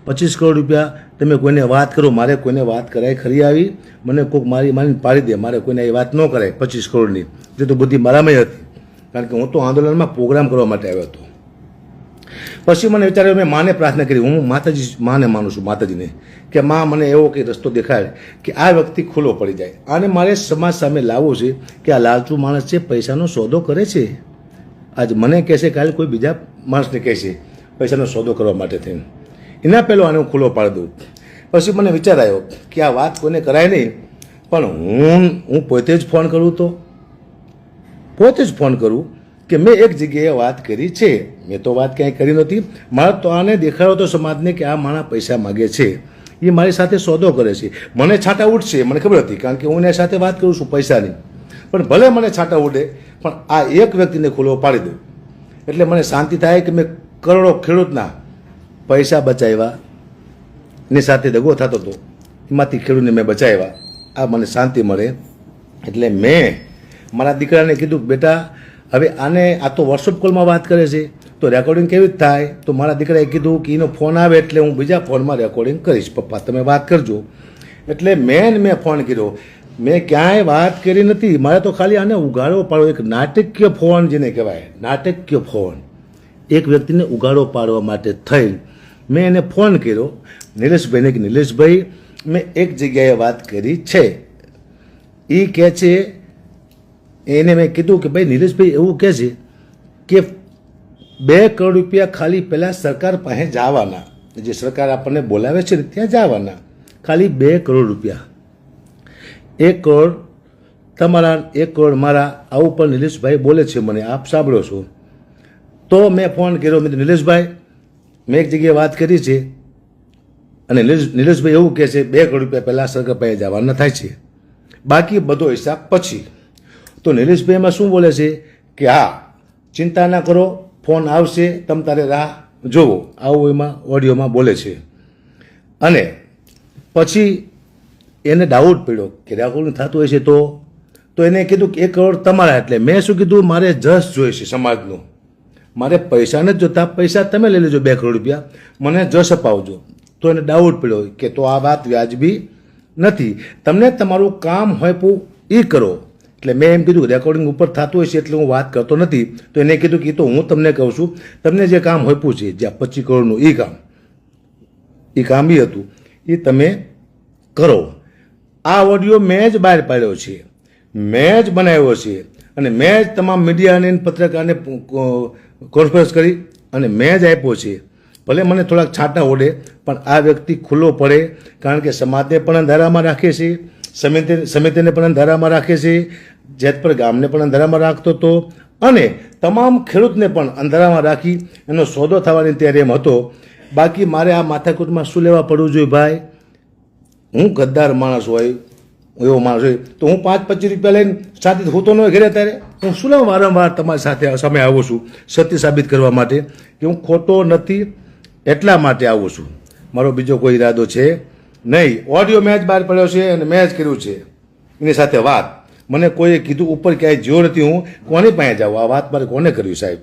25 કરોડ રૂપિયા તમે કોઈને વાત કરો, મારે કોઈને વાત કરાય ખરી આવી? મને કોઈક મારીને પાડી દે, મારે કોઈને એ વાત ન કરાય 25 કરોડની. જે તો બુદ્ધિ મારામાં હતી, કારણ કે હું તો આંદોલનમાં પ્રોગ્રામ કરવા માટે આવ્યો હતો. પછી મને વિચાર્યું, મેં માને પ્રાર્થના કરી, હું માને માનું છું, માતાજીને, કે માં મને એવો કંઈ રસ્તો દેખાય કે આ વ્યક્તિ ખુલ્લો પડી જાય. આને મારે સમાજ સામે લાવવું છે કે આ લાલચુ માણસ છે, પૈસાનો સોદો કરે છે. આજ મને કહેશે, કાલે કોઈ બીજા માણસને કહેશે પૈસાનો સોદો કરવા માટે થઈને. એના પહેલો આને હું ખુલ્લો પાડી દઉં. પછી મને વિચાર આવ્યો કે આ વાત કોઈને કરાય નહીં, પણ હું પોતે જ ફોન કરું, તો પોતે જ ફોન કરું કે મેં એક જગ્યાએ વાત કરી છે. મેં તો વાત ક્યાંય કરી નથી. મારે તો આને દેખાડો તો સમાજને કે આ માણસ પૈસા માગે છે, એ મારી સાથે સોદો કરે છે. મને છાંટા ઉઠશે, મને ખબર હતી, કારણ કે હું એના સાથે વાત કરું છું પૈસાની. પણ ભલે મને છાંટા ઉડે, પણ આ એક વ્યક્તિને ખુલ્લો પાડી દઉં એટલે મને શાંતિ થાય કે મેં કરોડો ખેડૂતના પૈસા બચાવ્યા. એની સાથે દગો થતો હતો, એમાંથી ખેડૂતને મેં બચાવ્યા. આ મને શાંતિ મળે. એટલે મેં મારા દીકરાને કીધું, બેટા હવે આને, આ તો વોટ્સઅપ કોલમાં વાત કરે છે, તો રેકોર્ડિંગ કેવી રીતે થાય? તો મારા દીકરાએ કીધું કે એનો ફોન આવે એટલે હું બીજા ફોનમાં રેકોર્ડિંગ કરીશ, પપ્પા તમે વાત કરજો. એટલે મેં ફોન કર્યો. મેં ક્યાંય વાત કરી નથી. મારે તો ખાલી આને ઉગાડો પાડો, એક નાટકીય ફોન જેને કહેવાય, નાટકીય ફોન, એક વ્યક્તિને ઉગાડો પાડવા માટે થઈ મેં એને ફોન કર્યો, નિલેશભાઈને, કે નિલેશભાઈ મેં એક જગ્યાએ વાત કરી છે. એ કહે છે, એને મેં કીધું કે ભાઈ નિલેશભાઈ એવું કહે છે કે 2 કરોડ રૂપિયા ખાલી પહેલાં સરકાર પાસે જવાના, જે સરકાર આપણને બોલાવે છે ત્યાં જવાના, ખાલી 2 કરોડ રૂપિયા, 1 કરોડ તમારા, 1 કરોડ મારા, આવું પણ નિલેશભાઈ બોલે છે મને, આપ સાંભળો છો. તો મેં ફોન કર્યો, મેં નિલેશભાઈ મેં એક જગ્યાએ વાત કરી છે અને નિલેશભાઈ એવું કહે છે 2 કરોડ રૂપિયા પહેલાં સરકાર પાસે જવાના થાય છે, બાકી બધો હિસાબ પછી. તો નિલેશભાઈ એમાં શું બોલે છે કે હા ચિંતા ના કરો, ફોન આવશે, તમ તારે રાહ જોવો, આવું એમાં ઓડિયોમાં બોલે છે. અને પછી એને ડાઉટ પડ્યો કે રેકોર્ડિંગ થતું હોય છે તો એને કીધું કે 1 કરોડ તમારા. એટલે મેં શું કીધું, મારે જસ જોઈએ છે સમાજનું, મારે પૈસા નથી જોતા, પૈસા તમે લઈ લેજો 2 કરોડ રૂપિયા, મને જસ અપાવજો. તો એને ડાઉટ પડ્યો કે તો આ વાત વ્યાજબી નથી, તમને તમારું કામ હોય એ કરો. એટલે મેં એમ કીધું રેકોર્ડિંગ ઉપર થતું હોય છે એટલે હું વાત કરતો નથી. તો એને કીધું કે તો હું તમને કહું છું, તમને જે કામ હોપ્યું છે, જે 25 કરોડનું એ કામ હતું, એ તમે કરો. આ ઓડિયો મેં જ બહાર પાડ્યો છે, મેં જ બનાવ્યો છે, અને મેં જ તમામ મીડિયાને, પત્રકારને કોન્ફરન્સ કરી અને મેં જ આપ્યો છે. ભલે મને થોડાક છાંટા ઓડે, પણ આ વ્યક્તિ ખુલ્લો પડે, કારણ કે સમાજને પણ અંધારામાં રાખે છે, સમિતિને પણ અંધારામાં રાખે છે, જેતપર ગામને પણ અંધારામાં રાખતો હતો, અને તમામ ખેડૂતને પણ અંધારામાં રાખી એનો સોદો થવાની ત્યારે એમ હતો. બાકી મારે આ માથાકૂટમાં શું લેવા પડવું જોઈએ ભાઈ? હું ગદ્દાર માણસ હોય, એવો માણસ હોય તો હું 5-25 રૂપિયા લઈને સાથે હોતો ન હોય ઘરે, ત્યારે હું શું લેવા વારંવાર તમારી સાથે સમય આવું છું સત્ય સાબિત કરવા માટે કે હું ખોટો નથી, એટલા માટે આવું છું. મારો બીજો કોઈ ઈરાદો છે નહીં. ઓડિયો મેં જ બહાર પડ્યો છે અને મેં જ કર્યું છે એની સાથે વાત. મને કોઈએ કીધું ઉપર ક્યાંય જ્યો નથી, હું કોની પાસે જાઉં? આ વાત મારે કોને કર્યું સાહેબ?